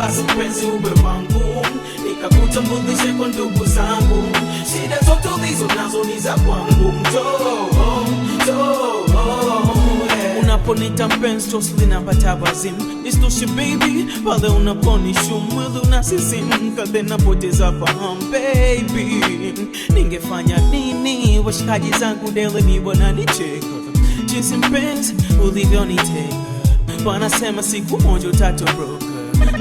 basi mpenzi uwe wangu, nikakutambulishe kwa ndugu zangu. Shida zote ulizo nazo ni za kwangu. Njoo, unaponita mpenzi tosli napata wazimu. Isitoshe baby, pale unaponishu mwili unasisimka, then napoteza fahamu baby. Ningefanya nini? Washikaji zangu dele ni wananicheka jinsi mpenzi ulivyoniteka. Wanasema siku moja utatoroka,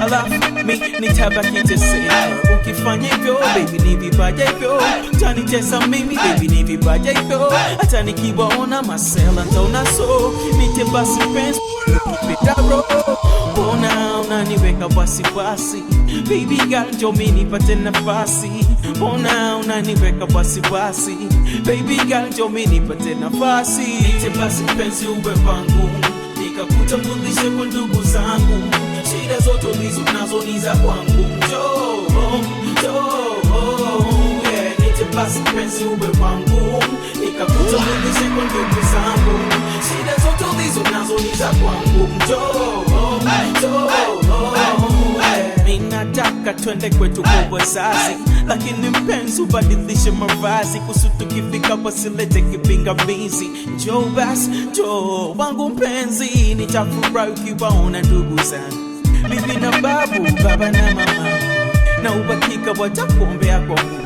alafu mi nitabaki teseka. Ukifanya hivyo baby ni vibaya hivyo, utanitesa mimi baby ni vibaya hivyo. Hata nikiwaona masela ntaona so, nite basi mpenzi ukipita roho. Mbona unaniweka wasiwasi baby girl, njoo mimi nipate nafasi. Mbona unaniweka wasiwasi baby girl, njoo mimi nipate nafasi. Nite basi mpenzi uwe wangu, nikakutambulishe kwa ndugu zangu. Shida zote ulizo nazo ni za kwangu. Njoo, yeah. Nite basi mpenzi uwe wangu, nikakutambulishe kwa ndugu zangu. Shida zote ulizo nazo ni za kwangu. Njoo, yeah. Minataka twende kwetu kwa wazazi, lakini mpenzi ubadilishe mavazi, kusu tukifika wasilete kipingamizi. Njoo basi, njoo wangu mpenzi, nitafurahi ukiwaona ndugu zangu, bibi na babu, baba na mama, na uhakika watakuombea kwa Mungu.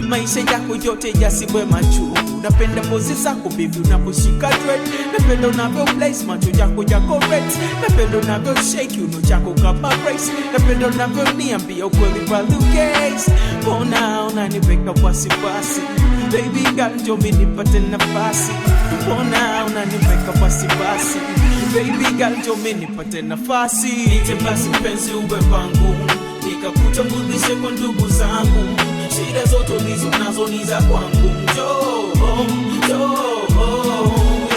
Maisha yako yote yasiwe machungu. Napenda pozi zako bibi unaposhika dread, napenda unavyo place macho yako red, napenda unavyo shake uno chako kama brace, napenda unavyo niambia ukweli kwa Lucas. Mbona unaniweka wasiwasi baby girl, njoo mimi nipate nafasi. Mbona unaniweka wasiwasi baby girl, njoo mimi nipate nafasi. Nite basi mpenzi uwe wangu, nikakutambulishe kwa ndugu zangu. Shida zote ulizo nazo ni za kwangu. Njoo,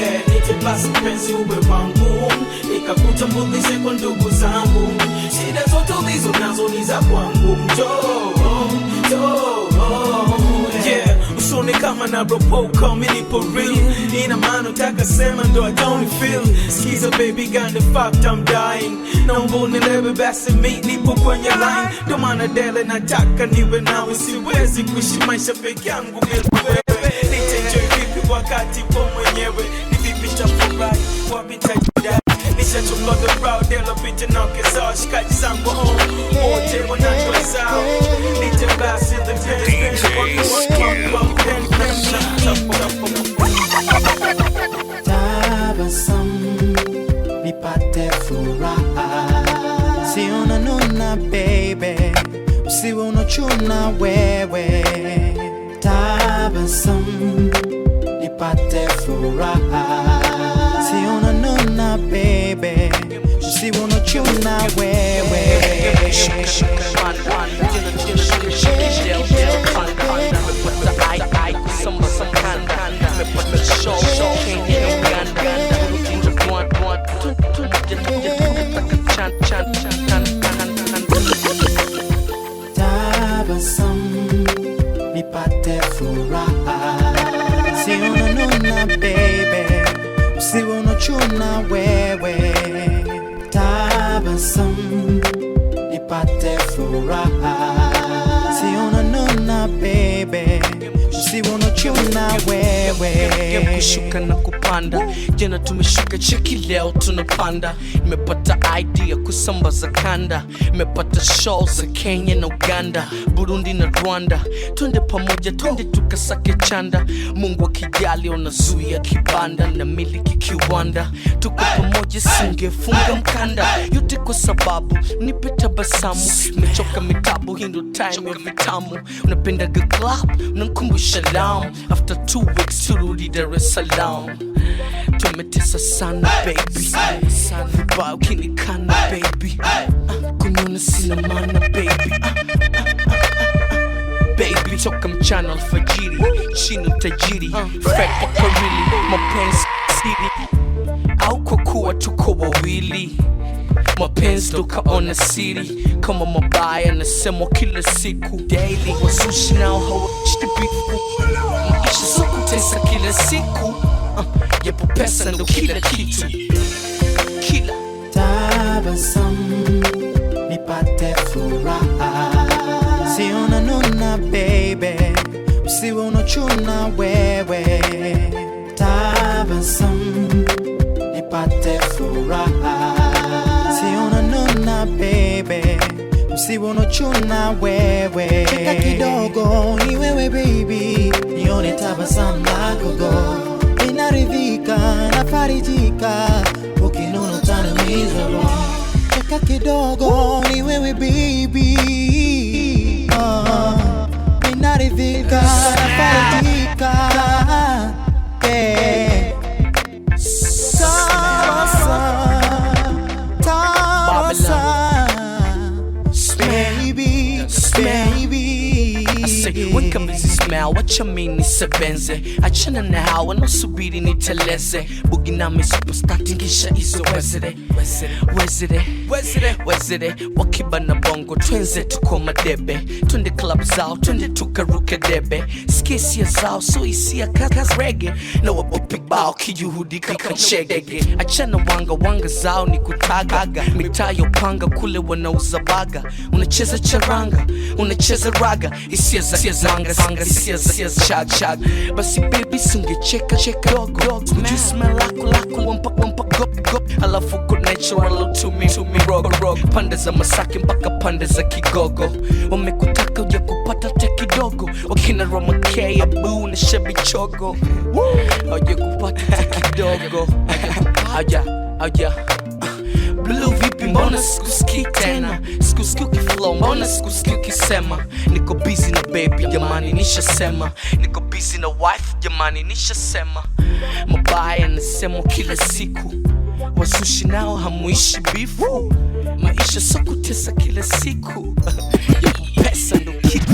yeah. Nite basi mpenzi uwe wangu, nikakutambulishe kwa ndugu zangu. Shida zote ulizo nazo ni za kwangu. Njoo, yeah. Usone kama na ropoka, mimi nipo real. Ina maana utaka sema ndo I don't feel. Skiza baby girl, the fact I'm dying. Naomba unielewe basi mimi nipo kwenye line. Ndo maana dele nataka niwe nawe, siwezi kuishi maisha peke yangu bila wewe. Nitaenjoy vipi wakati po mwenyewe, ni vipi nitafurahi, wapi nitajidai. Nishachoka the crowd, dele picha na kesa, shikaji zangu wote wanatoa zao. Nite basi the dance, tabasamu nipate furaha, si unanuna baby, usiwe unachuna wewe. Tabasamu nipate furaha, si unanuna baby, usiwe unachuna wewe. Tabasamu nipate furaha, si unanuna baby, usiwe unachuna wewe. Tabasamu nipate furaha, si unanuna baby, usiwe unachuna wewe. Kushuka na kupanda, jana tumeshuka cheki leo tunapanda. Nimepata idea kusambaza kanda, nimepata show za Kenya na Uganda, Burundi na Rwanda. Twende pamoja, twende tukasake chanda. Mungu akijali unazuia kibanda na miliki kiwanda. Tuko pamoja singefunga mkanda, yote kwa sababu nipe tabasamu. Nimechoka mitabu, hii ndo time ya vitamu. Unapenda good club, unankumbusha lamu. After 2 weeks turudi Dar es Salaam. Tumetesa sana baby, vibaya ukinikana baby, kuniona sina maana baby. Baby toka mchana alfajiri, chini utajiri, Fred Pakarili, mapenzi siri, au kwa kuwa tuko wawili. Mapenzi tukaona siri, kama mabaya nasemwa kila siku daily. Wasushi nao hawachitibifu, maisha so kutesa kila siku. Yapo pesa ndo kila kitu, kila. Tabasamu nipate unochuna wewe, tabasamu nipate furaha. Siona nona baby, usiwe unochuna wewe. Cheka kidogo ni wewe baby, nione tabasamu lako go. Inaridhika nafarijika, ukinuna utanimizwa. Cheka kidogo ni wewe baby, inaridhika nafarijika, yeah. Weka mbizi smell, wacha mimi nisebenze. Achana na hawa nasubiri niteleze. Bugi nami superstar tingisha izo wezere. Wezere wakiba na bongo twenze tuko madebe. Twende club zao, twende tukaruke debe. Skisia zao, so isia kakas reggae. Na wapopik bao, kiyuhudi kakachege. Achana wanga zao ni kutagaga. Mitayo panga kule wanauza baga. Unacheza charanga, unacheza raga. Isia za manga, isia za chag. Basi baby sunge cheka dogo. Would you smell lako wampa go. Alafu go natural to me rogo. Pande za Masaki mpaka pande za Kigogo. Wamekutaka uja kupata te kidogo. Wakina Roma K, Abu na Shebi Chogo. Uja kupata te kidogo. Aja Blue vipi mbona sikusikii tena. Sikusikii ukiflow mbona sikusikii ukisema. Niko busy na baby jamani nishasema. Niko busy na wife jamani nishasema. Mabaya nasemwa kila siku. Wasushi nao hamuishi bifu. Maisha so kutesa kila siku. Yapo pesa ndo kitu.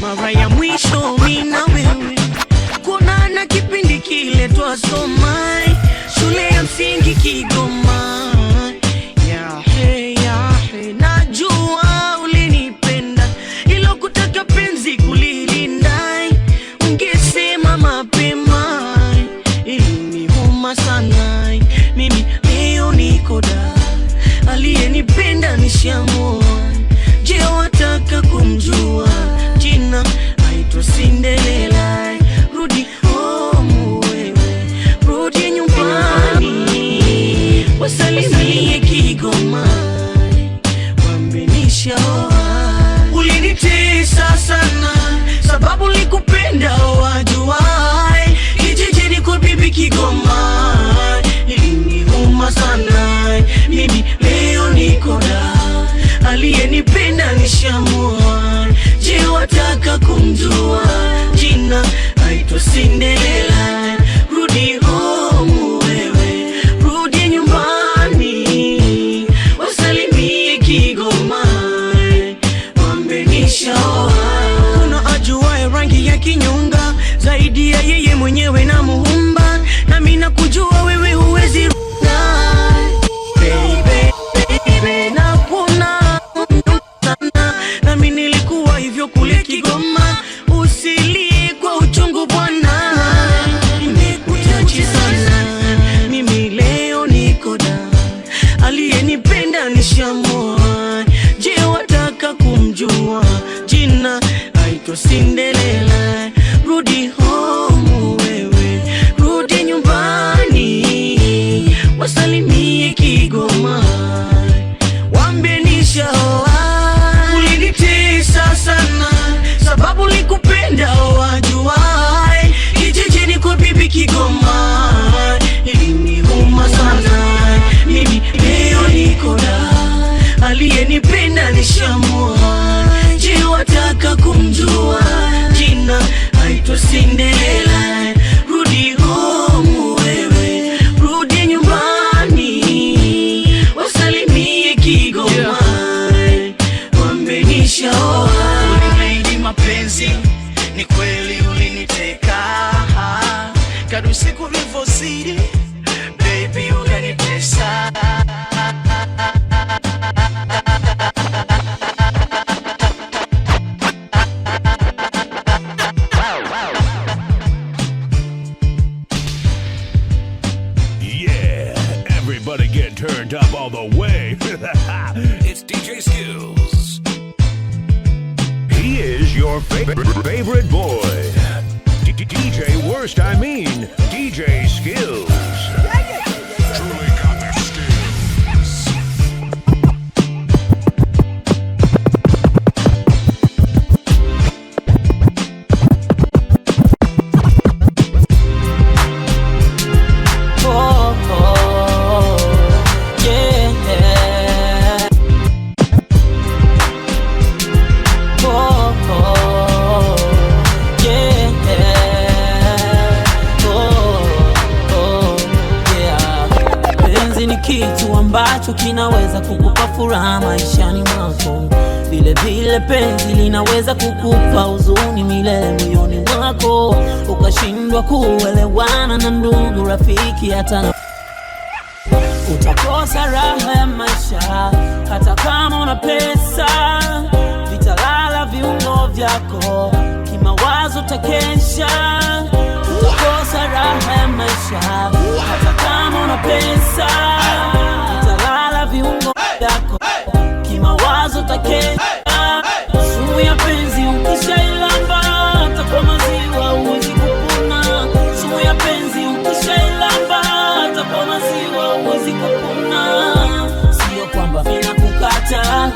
Mara ya mwisho mimi na wewe kuonana kipindi kile twasoma shule ya msingi Kigoma. Yahe najua ulinipenda, ilo kutaka penzi kulilinda. Ungesema mapema, iliniuma sana. Mimi leo niko da, aliyenipenda nishamoa. Je, wataka kumjua jina? Aitwa Cinderella. Rudi home wewe, rudi nyumbani. Wasalimie Kigoma, wamenishaoa. Ulinitesa sana sababu likupenda wajuai. Kijijini kwa bibi Kigoma, iliniuma sana. Mimi leo niko da, aliyenipenda nishamoa. Je, wataka kumjua jina? Aitwa Cinderella. Rudi home wewe, rudi nyumbani. everybody get turned up all the way. It's DJ Skills. He is your favorite boy. DJ Worst, I mean, DJ Skills. Truly got the skills. Oh, oh, yeah. Oh, oh, yeah. Oh, yeah. Penzi ni kitu ambacho kinaweza kukupa furaha maishani mwako. Vile vile penzi linaweza kukupa huzuni milele moyoni mwako, ukashindwa kuelewana na ndugu, rafiki, hata na utakosa raha ya maisha. Hata kama una pesa, vitalala viungo vyako, kimawazo utakesha. Utakosa raha ya maisha. Hata kama una pesa, vitalala viungo vyako, kimawazo utakesha. Sumu ya penzi ukishailamba, hata kwa maziwa huwezi kupona. Sumu ya penzi ukishailamba, hata kwa maziwa huwezi kupona. Sio kwamba mimi nakukata,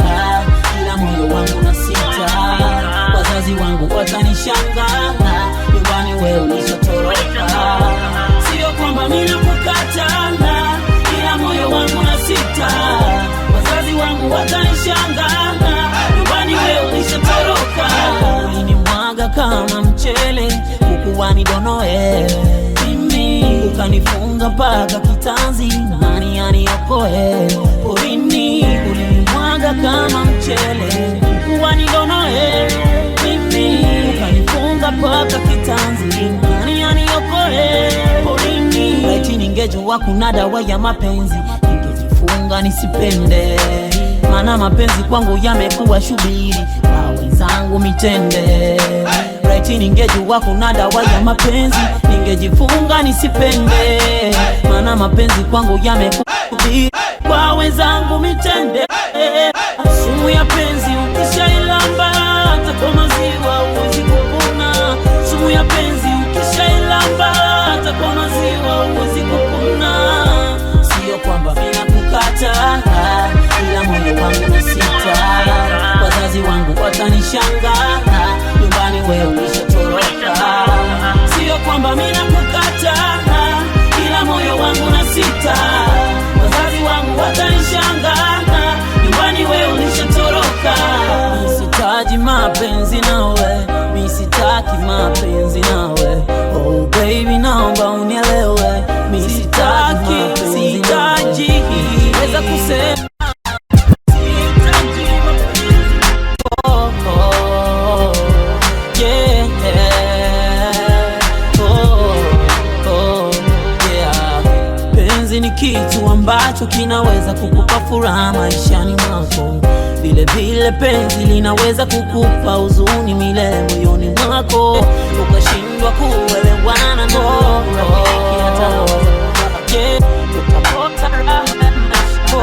ila moyo wangu na sita. Wazazi wangu watanishangaa, nyumbani wewe ulishatoroka. Sio kwamba mimi nakukata, ila moyo wangu na sita. Wazazi wangu watanishangaa, nyumbani wewe ulishatoroka. Ulinimwaga kama mchele, ukuwani donoe mimi, ukanifunga mpaka kitanzi, nani aniokoe? Porini ulinimwaga kama mchele, ukuwani donoe mimi, ukanifunga mpaka kitanzi, nani aniokoe? Porini laiti ningejua kuna dawa ya mapenzi, ningejifunga nisipende. Mana mapenzi kwangu yamekuwa shubiri, kwa wenzangu mitende. Raiti ningejua kuna dawa ya mapenzi, ningejifunga nisipende. Mana mapenzi kwangu yamekuwa shubiri, kwa wenzangu mitende. Sumu ya penzi ukishailamba, hata kwa maziwa huwezi kupona. Sumu ya penzi ukishailamba, hata kwa maziwa huwezi kupona. Sio kwamba mimi nakukata, ila moyo wangu na sita. Wazazi wangu watanishangaa, nyumbani wewe ulishatoroka. Sio kwamba mimi nakukata, ila moyo wangu na sita. Wazazi wangu watanishangaa, nyumbani wewe ulishatoroka. Nisitaji mapenzi nawe, mimi sitaki mapenzi nawe. Oh baby, naomba unielewe, mimi sitaki mapenzi nawe. Weza kusema oh, oh, yeah. Oh, yeah. Penzi ni kitu ambacho kinaweza kukupa furaha maishani mwako. Vile vile penzi linaweza kukupa huzuni milele moyoni mwako, ukashindwa kuelewana na rafiki, hata yeah. Utakosa raha ya maisha.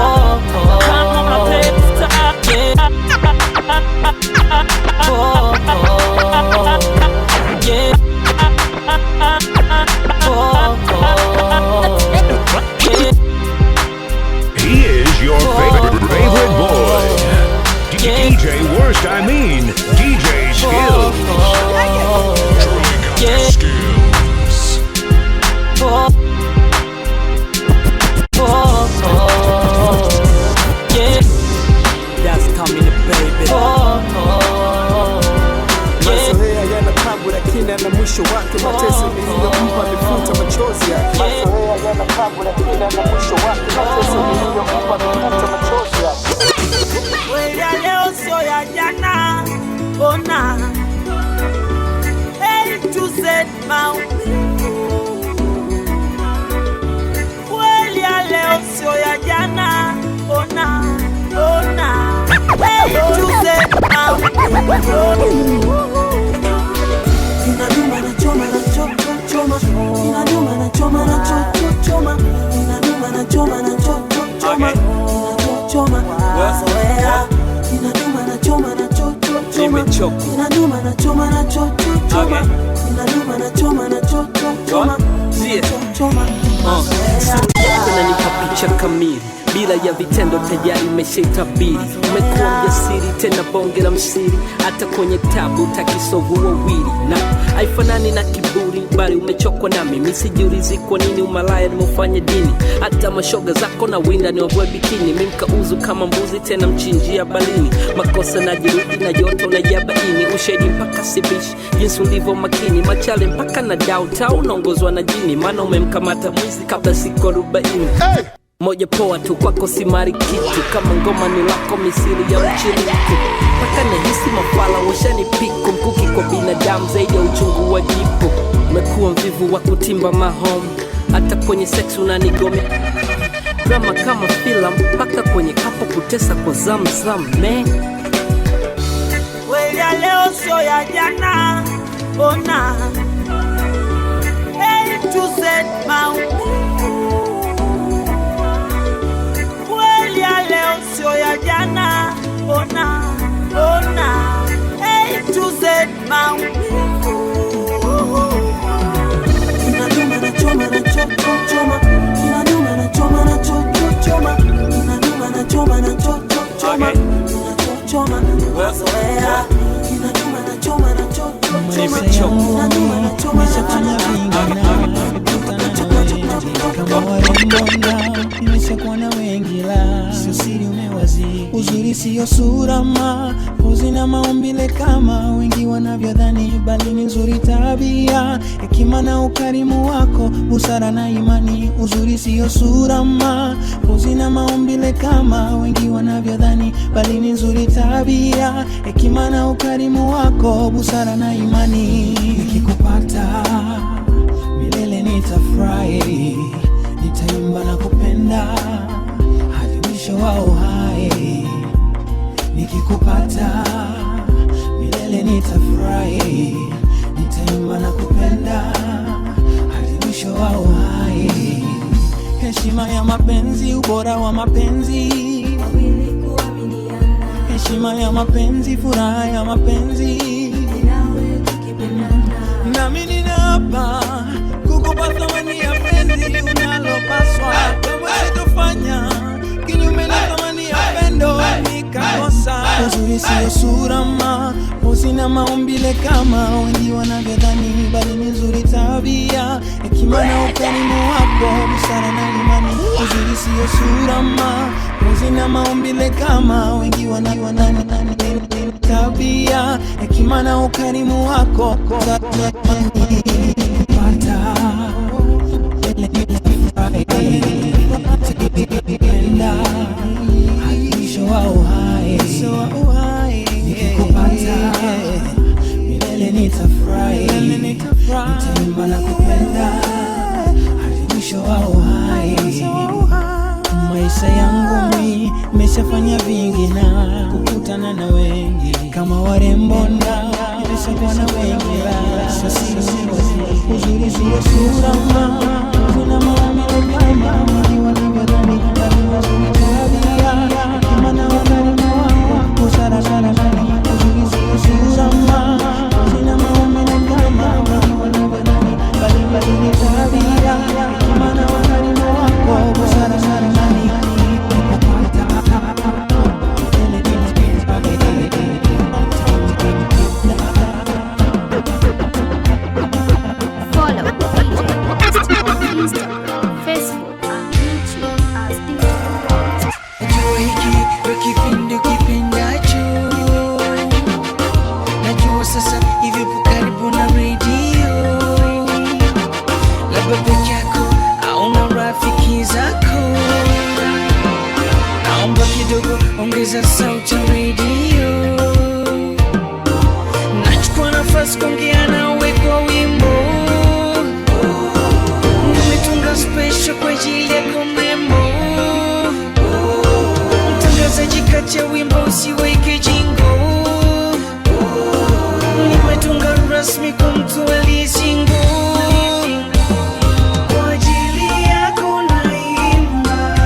Kama unapenda, yeah. Yeah. He is your favorite boy. DJ Worst, I mean, DJ Skills. Truly got the skills. choma, mazoea inanuma na choma na choma, inanuma na choma na choma, inanuma na choma na choma, choma, unanipa picha kamili bila ya vitendo tayari imeshaitabiri. Umekuwa mjasiri tena bonge la msiri, hata kwenye tabu takisovu wawili, na haifanani na kiburi bali umechokwa nami. Mimi sijiulizi kwa nini umalaya nimefanya dini, hata mashoga zako na winda ni wavue bikini. Mimi mkauzu kama mbuzi tena mchinjia balini, makosa na jirudi na joto na jabaini. Ushahidi mpaka sibishi jinsi ulivyo makini, machale mpaka na downtown unaongozwa na jini, maana umemkamata mwizi kabla siku 40. Moja poa tu kwako simari kitu, kama ngoma ni lako misiri ya mchiriku. Paka nahisi mafala washani piku, mkuki kwa binadamu zaidi ya uchungu wa jipu. Umekuwa mvivu wa kutimba mahomu, hata kwenye sex unanigome. Drama kama filamu, paka kwenye kapo kutesa kwa zamzam me. Wewe ya leo sio ya jana, ona A to Z maumivu. Wewe ya leo sio ya jana, ona A to Z maumivu. Inanuma na choma na choma, inanuma na choma na choma, inanuma na choma na choma, choma, mazoea inanuma na choma na choma, inanuma na choma na kama warembonga nimeshakuwa na wengi la sio siri umewazi. Uzuri sio sura ma pozi na maumbile kama wengi wanavyodhani, bali ni nzuri tabia, hekima na ukarimu wako, busara na imani. Uzuri sio sura ma pozi na maumbile kama wengi wanavyodhani, bali ni nzuri tabia, hekima na ukarimu wako, busara na imani. Nikikupata milele nitafurahi, nitaimba na kupenda hadi mwisho wa uhai. Nikikupata milele nitafurahi, nitaimba na kupenda hadi mwisho wa uhai. Heshima ya mapenzi, ubora wa mapenzi, heshima ya mapenzi, furaha ya mapenzi. Nami ninaapa kukupa thamani ya penzi unalopaswa, kama sitofanya kinyume na thamani ya pendo nikakosa. Uzuri sio sura ma pozi na maumbile kama wengi wanavyodhani, bali ni nzuri tabia, hekima na ukarimu wako, busara na imani. Uzuri sio sura ma pozi na maumbile kama wengi wanavyodhani, tabia, hekima na ukarimu wako. Penda hadi mwisho wa uhai. Nikikupata milele nitafurahi, nitaimba na kupenda hadi mwisho wa uhai. Maisha yangu mimi nimeshafanya vingi na kukutana na wengi kama warembonda, nimeshakuwa na wengi la uzuri sio sura ma kuna maamile kama wengi wanavyodhani, bali nzuri tabia, hekima na ukarimu wako, busara na imani. Uzuri sio sura ma kuna maamile kama wengi wanavyodhani, bali ni tabia, hekima na ukarimu wako, busara na imani. Ongeza sauti radio, nachukua nafasi kuongea nawe kwa wimbo. Nimetunga special kwa ajili yako mrembo, mtangazaji kati ya wimbo usiweke jingo. Nimetunga rasmi kwa mtu aliyesingo. Kwa ajili yako naimba,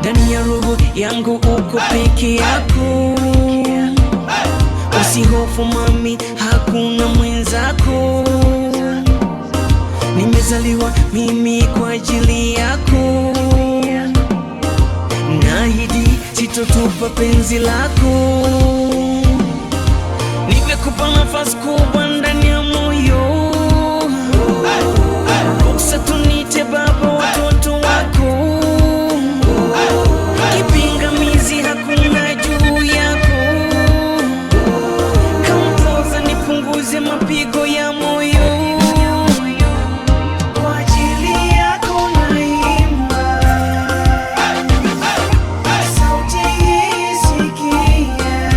ndani ya roho yangu uko peke yako. Usihofu mami, hakuna mwenzako. Nimezaliwa mimi kwa ajili yako. Naahidi sitotupa penzi lako. Nimekupa nafasi kubwa ndani ya moyo. Ruksa tunite baba watoto wako. Kipingamizi hakuna juu yako. Kampoza nipunguze mapigo ya moyo. Kwa ajili yako naimba, sauti isikia,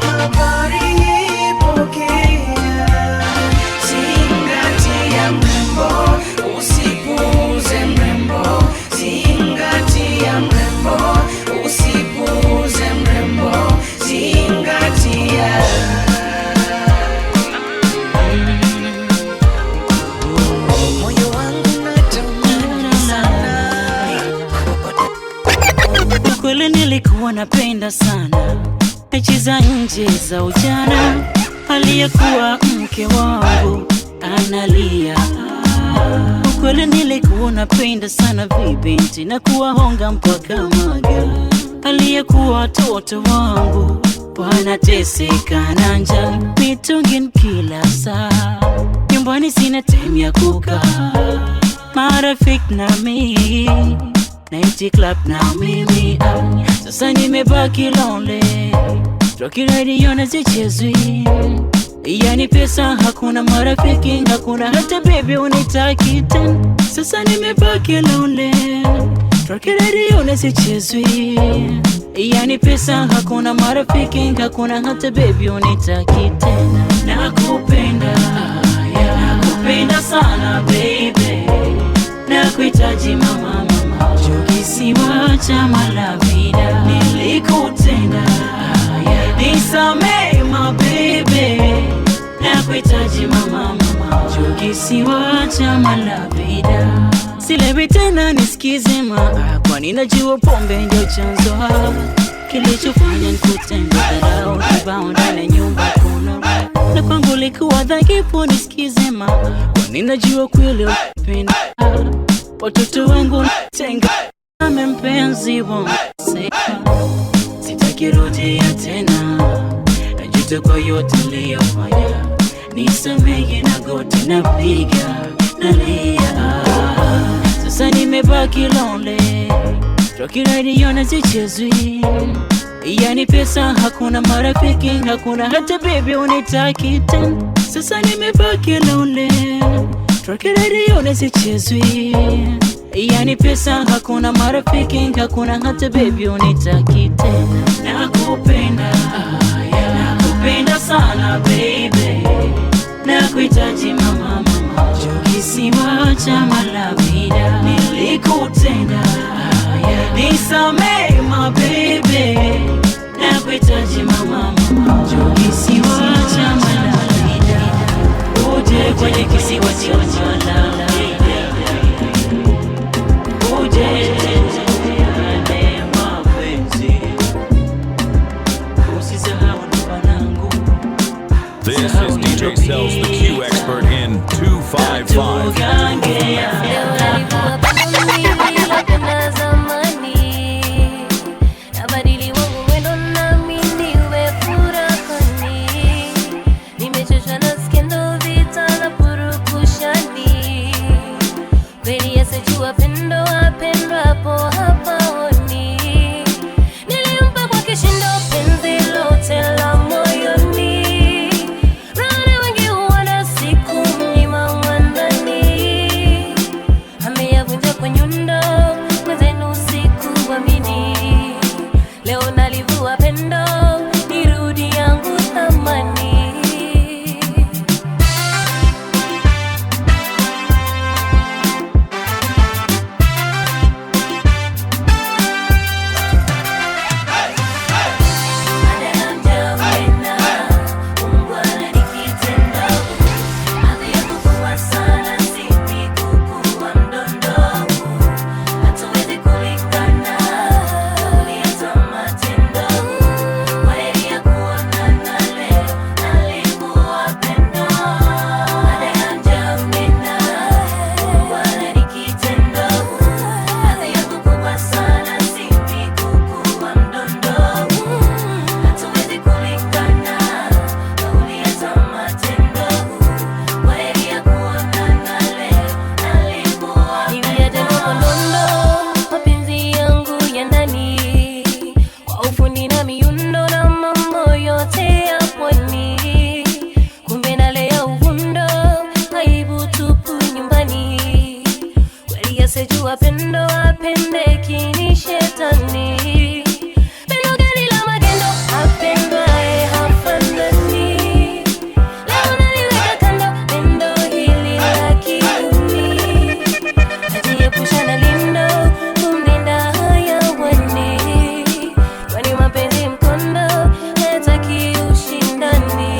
habari ipokea. Zingatia mrembo, usipuuze mrembo. Zingatia mrembo, usipuuze mrembo. Zingatia. Moyo wangu natamani sana. Kweli nilikuwa napenda sana mechi za nje za ujana. Aliyekuwa mke wangu analia. Kweli nilikuwa napenda sana vibinti na kuwahonga mpaka maga. Aliyekuwa watoto wangu wanateseka na njaa. Mitungin kila saa, nyumbani sina time ya kukaa. Marafiki na mimi, night club na mimi. Sasa nimebaki lonely, Rocky radio na zichezwi. Yani pesa hakuna, marafiki hakuna, hata baby unitaki tena. Sasa nimebaki lonely, Rocky radio na zichezwi. Yani pesa hakuna, marafiki hakuna, hata baby unitaki tena. Nakupenda, nakupenda sana baby. Nakuhitaji mama, mama. Kisiwa cha Malavida nilikutenda. Nisamehe my baby. Nakuhitaji mama, mama. Kisiwa cha Malavida. Silewi tena nisikize ma, kwani najua pombe ndio chanzo kilichofanya nikutende. Dharau kibao ndani ya nyumba kuna na kwangu likuwa dhaifu. Nisikize ma, kwani najua kweli unapenda. Watoto wangu natenga na mpenzi wangu. Sitaki rudia tena, najuta kwa yote niliyofanya. Nisamehe na goti napiga nalia. Sasa nimebaki lonely, Rocky radio na zichezwi. Yani pesa hakuna, marafiki hakuna, hata baby unitaki tena. Sasa nimebaki lonely, Rocky radio na zichezwi. Yani pesa hakuna, marafiki hakuna, hata baby unitaki tena. Nakupenda, nakupenda sana baby. Nakuhitaji mama, mama. Kisiwa cha Malavida nilikutenda. Nisamehe my baby. Nakuhitaji mama, mama. Kisiwa cha Malavida, uje kwenye kisiwa cha Malavida. Uje tuone mapenzi, usisahau ndugu. This is DJ Sells, the Q expert in 255. asijua pendo apendeki ni shetani. Pendo gani la magendo apendwaye hafanani. Leo naliweka kando pendo hili la kiuni. Najiepusha na lindo kumlinda hayawani. Kwani mapenzi mkondo hataki ushindani.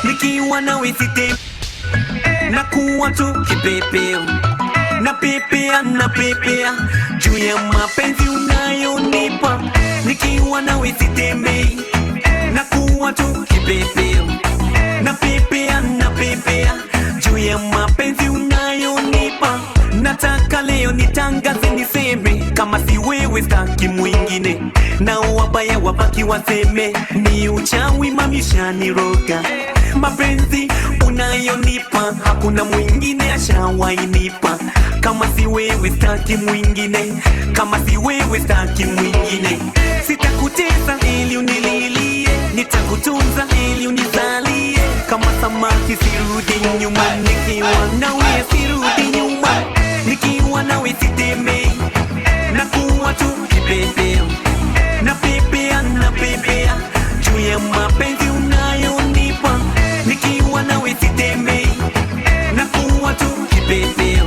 Nikiwa na wisite na kuwa tu kipepeo na pepea juu ya mapenzi unayonipa. Nikiwa na wisite na kuwa tu kipepeo na pepea juu ya mapenzi unayonipa. Nataka leo nitangaze niseme kama si wewe staki mwingine, na wabaya wabaki waseme ni uchawi mamishani roga. Mapenzi unayonipa hakuna mwingine ashawainipa. Kama si wewe staki mwingine, kama si wewe staki mwingine. Sitakutesa ili unililie, nitakutunza ili unizalie. Kama samaki sirudi nyuma, nikiwa nawe sirudi nyuma. Nikiwa nawe sitemei, nakuwa tu kipepeo na pepea juu ya mapenzi unayonipa. Nikiwa nawe sitemei, nakuwa tu kipepeo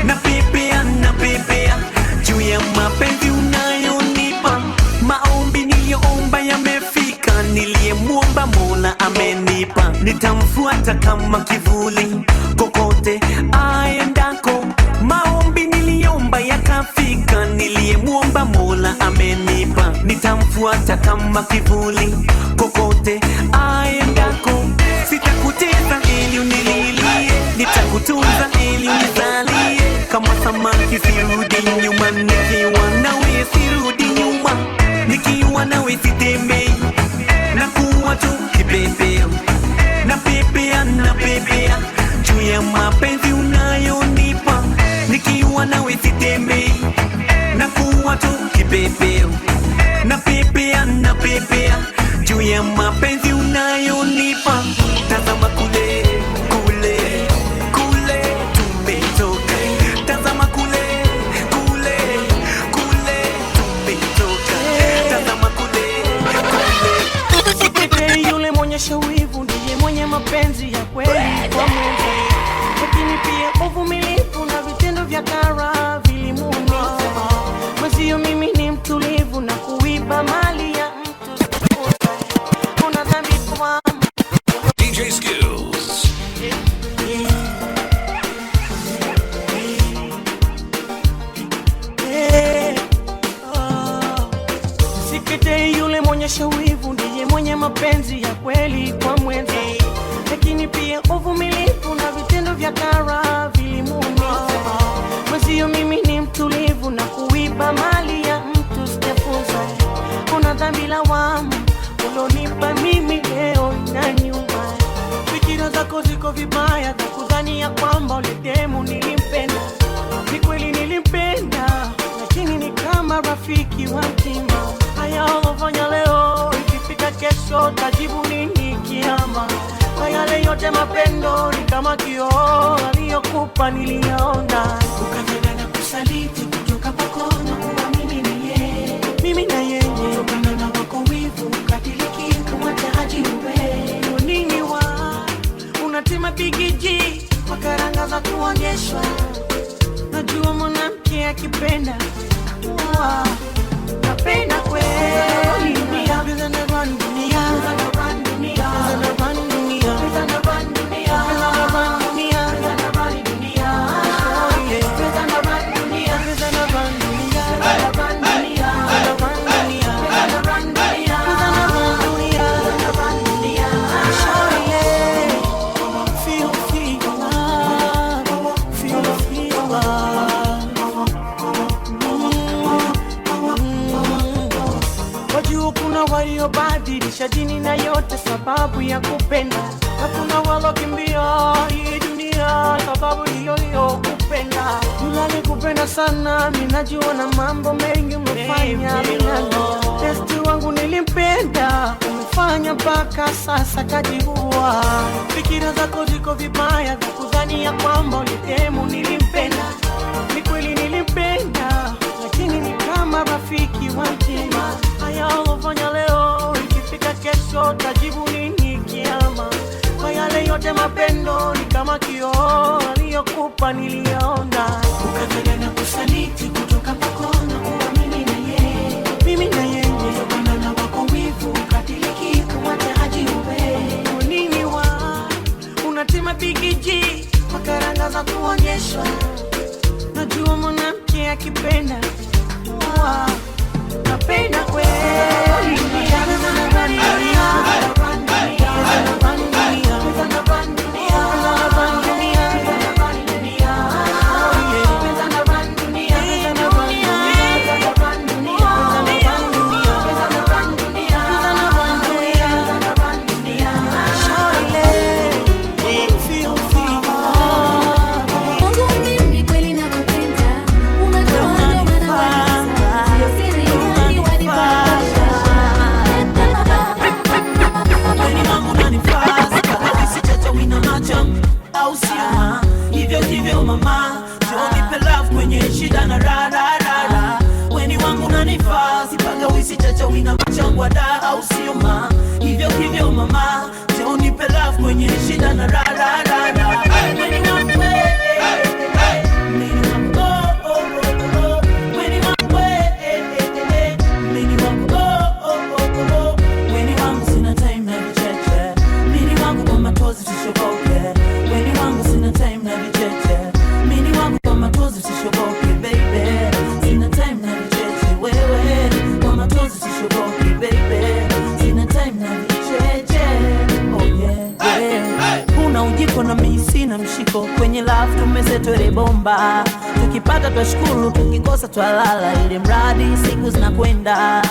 na pepea juu ya mapenzi unayonipa. Maombi niliyoomba yamefika, niliyemwomba Mola amenipa. Nitamfuata kama kivuli kokote aendako. Maombi niliomba yakafika, niliyemwomba Mola amenipa. Nitamfuata kama kivuli kokote aendako. Sitakutesa ili unililie, nitakutunza ili unizalie. Kama samaki sirudi nyuma, nikiwa nawe sirudi nyuma. Nikiwa nawe sitemei, nakuwa tu kipepeo na pepea juu ya mapenzi unayonipa. Nikiwa nawe sitemei, nakuwa tu kipepeo na pepea juu ya mapenzi unayonipa. Tazama kule tumetoka. Tazama kule tumetoka. Tazama kule. Sikete yule mwenye shawivu ndiye mwenye mapenzi ya kweli kwa Mungu, lakini pia uvumilivu na vitendo vya kara vilimuumiza. Mwezio mimi ni mtulivu na kuiba mali ya mtu. Una dhambi kwa DJ Skills. Sikete yule mwenye shawivu ndiye mwenye mapenzi ya kweli kwa mwenza, lakini pia uvumilivu na vitendo vya kara vilimuumiza. Mwezio mimi ni mtulivu na kuiba mali ya mtu sijafunza. Una dhambi lawama ulonipa mimi leo na nyuma. Fikira zako ziko vibaya za kudhani ya kwamba ule demu nilimpenda. Ni kweli nilimpenda, lakini ni kama rafiki wa mtima. Haya ulofanya leo kesho tajibu nini kiama. Kwa yale yote mapendo ni kama kioo, aliyokupa niliyaona. Ukatenda na kusaliti kutoka kwako na kuwa mimi na yeye. Kutokana na wako wivu ukadiliki kumwacha haji uwe. Nini wa unatima bigiji kwa karanga za kuonyeshwa. Najua mwanamke akipenda napenda kweli. Dunia biza na run dunia, biza na run dunia, biza na run dunia, biza na run dunia, biza na run dunia, biza na run dunia, biza na run dunia, biza na run dunia, biza na run dunia, biza na run dunia, biza na run dunia, biza na run dunia, biza na run dunia. Feel love, feel love. Kuna waliobadilisha dini na yote sababu ya kupenda, na kuna walokimbia hii dunia sababu hiyo hiyo kupenda. Yule kupenda sana, mimi najua na mambo mengi umefanya minano. Testi wangu nilimpenda, umefanya mpaka sasa kajiua. Fikira zako ziko vibaya, kudhani ya kwamba ulitemu nilimpenda. Ni kweli nilimpenda, lakini ni kama rafiki wa mtima. Haya ulofanya leo, ikifika kesho tajibu nini kiama. Kwa yale yote mapendo ni kama kioo, aliyokupa niliyaona. Ukatenda na kusaliti kutoka kwako na kuwa mimi na yeye. Kutokana na wako wivu ukadiliki kumwacha haji uwe. Nini wa unatima bigiji kwa karanga za kuonyeshwa. Najua mwanamke akipenda napenda kweli. Tukipata twashukuru, tukikosa twalala, ili mradi siku zinakwenda.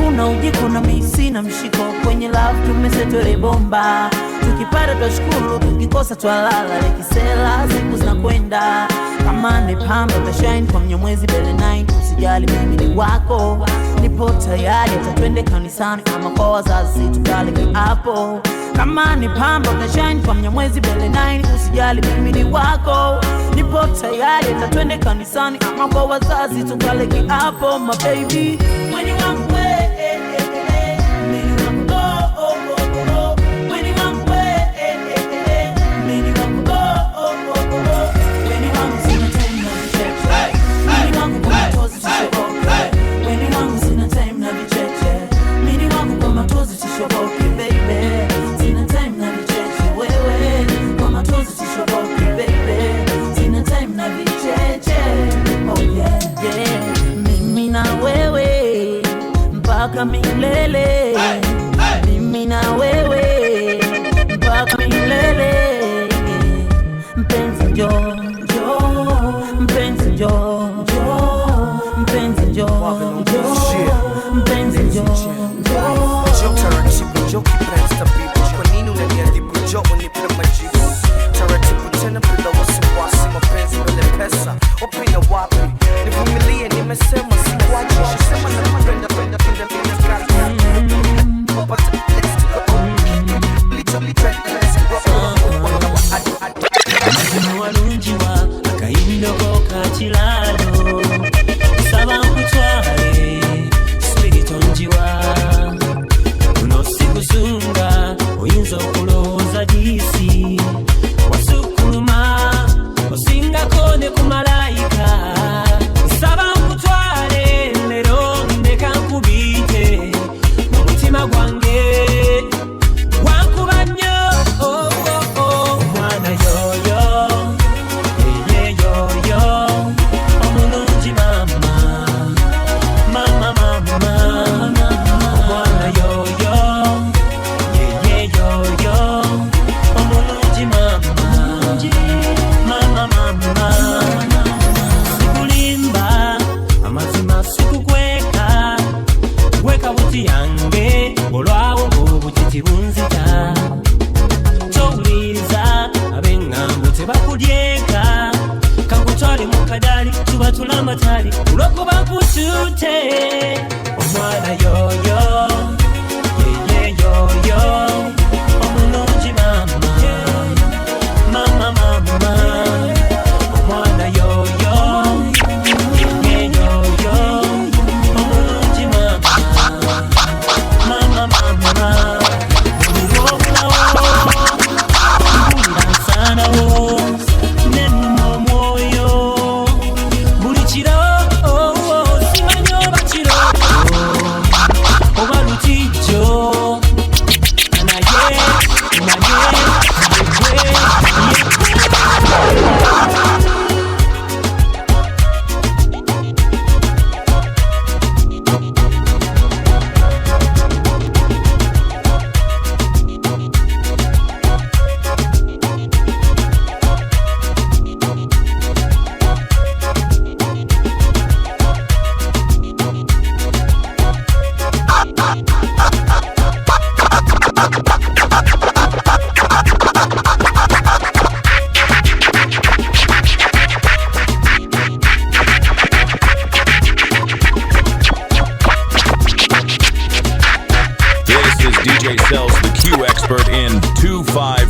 Una ujiko na misi na mshiko, kwenye love tumesetwele bomba. Tukipata twashukuru, tukikosa twalala, lekisela siku zinakwenda. Kama ni pamba utashine kwa mnyamwezi bele 9. Usijali mimi ni wako, nipo tayari hata twende kanisani ama kwa wazazi tukale kiapo. Kama ni pamba utashine kwa mnyamwezi bele 9. Usijali mimi ni wako, nipo tayari hata twende kanisani ama kwa wazazi tukale kiapo. My baby, when you want milele, mimi na wewe mpaka milele. Mpenzi njoo, mpenzi njoo, mpenzi njoo, mpenzi njoo. Taratibu njoo kipenzi tabibu, kwa nini unaniadhibu? Njoo unipe majibu taratibu tena bila wasiwasi. Mapenzi bila pesa, wapi na wapi? Nivumilie, nimesema sikuachi. Sema napenda penda penda penda. Let's DJ Sells, the Q expert in 2-5